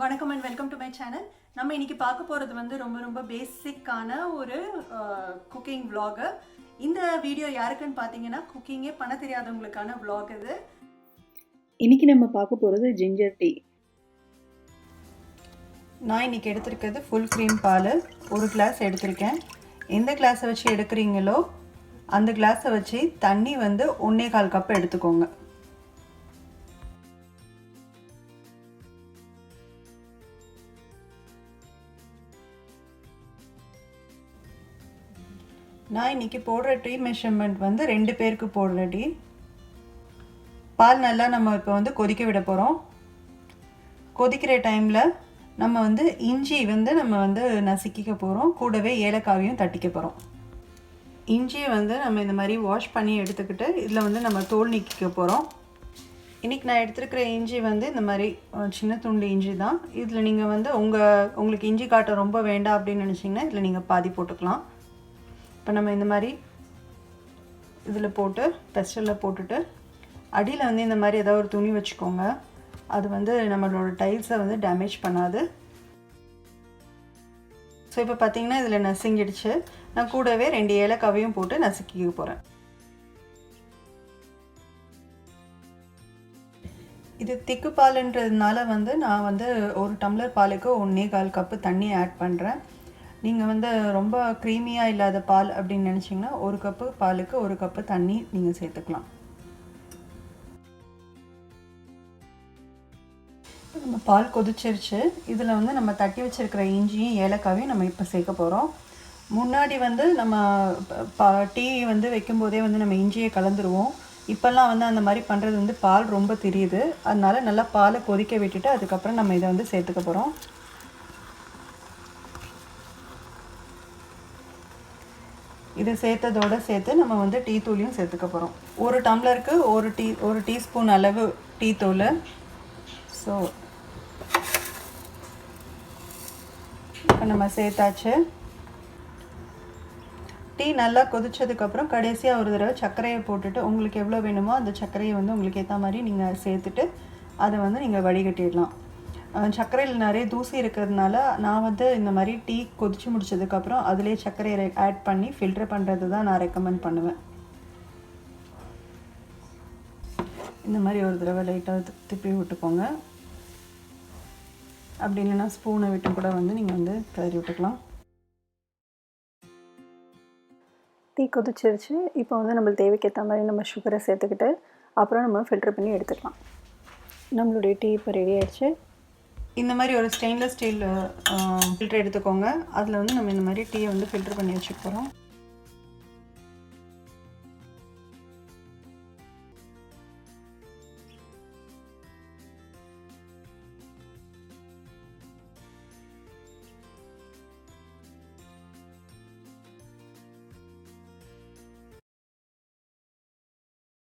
வணக்கம் and welcome to my channel. நம்ம இன்னைக்கு பார்க்க போகிறது வந்து ரொம்ப பேசிக்கான ஒரு குக்கிங் vlog. இந்த வீடியோ யாருக்குன்னு பார்த்தீங்கன்னா குக்கிங்கே பண்ண தெரியாதவங்களுக்கான vlog இது. இன்னைக்கு நம்ம பார்க்க போகிறது ஜிஞ்சர் டீ. நான் இன்னைக்கு எடுத்திருக்கிறது ஃபுல் க்ரீம் பால், ஒரு கிளாஸ் எடுத்திருக்கேன். எந்த கிளாஸை வச்சு எடுக்கிறீங்களோ அந்த கிளாஸை வச்சு தண்ணி வந்து 1.25 கப் எடுத்துக்கோங்க. நான் இன்றைக்கி போடுற டீ மெஷர்மெண்ட் வந்து 2 பேருக்கு போடுற டீ. பால் நல்லா நம்ம இப்போ வந்து கொதிக்க விட போகிறோம். கொதிக்கிற டைமில் நம்ம வந்து இஞ்சி வந்து நம்ம வந்து நசுக்கிக்க போகிறோம், கூடவே ஏலக்காவையும் தட்டிக்க போகிறோம். இஞ்சியை வந்து நம்ம இந்த மாதிரி வாஷ் பண்ணி எடுத்துக்கிட்டு இதில் வந்து நம்ம தோல் நீக்கிக்க போகிறோம். இன்றைக்கி நான் எடுத்துருக்கிற இஞ்சி வந்து இந்த மாதிரி சின்ன துண்டு இஞ்சி தான். இதில் நீங்கள் வந்து உங்களுக்கு இஞ்சி காட்டம் ரொம்ப வேண்டாம் அப்படின்னு நினச்சிங்கன்னா இதில் நீங்கள் பாதி போட்டுக்கலாம். இப்போ நம்ம இந்த மாதிரி இதில் போட்டு பெஸ்டலில் போட்டுட்டு அடியில் வந்து இந்த மாதிரி ஏதாவது ஒரு துணி வச்சுக்கோங்க. அது வந்து நம்மளோட டைல்ஸை வந்து டேமேஜ் பண்ணாது. ஸோ இப்போ பார்த்தீங்கன்னா இதில் நசுங்கிடுச்சு. நான் கூடவே 2 ஏலக்காவையும் போட்டு நசுக்கிக்க போகிறேன். இது திக்கு பாலுன்றதுனால வந்து நான் வந்து ஒரு டம்ளர் பாலுக்கு 1.25 கப்பு தண்ணி ஆட் பண்ணுறேன். நீங்கள் வந்து ரொம்ப க்ரீமியாக இல்லாத பால் அப்படின்னு நினச்சிங்கன்னா 1 கப்பு பாலுக்கு 1 கப்பு தண்ணி நீங்கள் சேர்த்துக்கலாம். நம்ம பால் கொதிச்சிருச்சு. இதில் வந்து நம்ம தட்டி வச்சுருக்கிற இஞ்சியும் ஏலக்காவையும் நம்ம இப்போ சேர்க்க போகிறோம். முன்னாடி வந்து நம்ம டீ வந்து வைக்கும்போதே வந்து நம்ம இஞ்சியை கலந்துருவோம். இப்போல்லாம் வந்து அந்த மாதிரி பண்ணுறது வந்து பால் ரொம்ப தெரியுது. அதனால நல்லா பாலை கொதிக்க விட்டுட்டு அதுக்கப்புறம் நம்ம இதை வந்து சேர்த்துக்க போகிறோம். இதை சேர்த்ததோடு சேர்த்து நம்ம வந்து டீ தூளையும் சேர்த்துக்க போகிறோம். ஒரு டம்ளருக்கு ஒரு டீஸ்பூன் அளவு டீ தூள். ஸோ இப்போ நம்ம சேர்த்தாச்சு. டீ நல்லா கொதிச்சதுக்கப்புறம் கடைசியாக ஒரு தடவை சர்க்கரையை போட்டுட்டு உங்களுக்கு எவ்வளோ வேணுமோ அந்த சர்க்கரையை வந்து உங்களுக்கு ஏற்ற மாதிரி நீங்கள் சேர்த்துட்டு அதை வந்து நீங்கள் வடிகட்டிடலாம். சர்க்கரையில் நிறைய தூசி இருக்கிறதுனால நான் வந்து இந்த மாதிரி டீ கொதித்து முடிச்சதுக்கப்புறம் அதிலே சர்க்கரையை ஆட் பண்ணி ஃபில்டர் பண்ணுறது தான் நான் ரெக்கமெண்ட் பண்ணுவேன். இந்த மாதிரி ஒரு தடவை லைட்டாக திருப்பி விட்டுக்கோங்க. அப்படி இல்லைன்னா ஸ்பூனை விட்டு கூட வந்து நீங்கள் வந்து கிளறி விட்டுக்கலாம். டீ கொதிச்சிருச்சு. இப்போ வந்து நம்மளுக்கு தேவைக்கேற்ற மாதிரி நம்ம சுகரை சேர்த்துக்கிட்டு அப்புறம் நம்ம ஃபில்டர் பண்ணி எடுத்துக்கலாம். நம்மளுடைய டீ இப்போ ரெடி ஆகிடுச்சு. இந்த மாதிரி ஒரு ஸ்டெயின்லெஸ் ஸ்டீல் ஃபில்டர் எடுத்துக்கோங்க. அதில் வந்து நம்ம இந்த மாதிரி டீயை வந்து ஃபில்டர் பண்ணி வச்சுக்க போகிறோம்.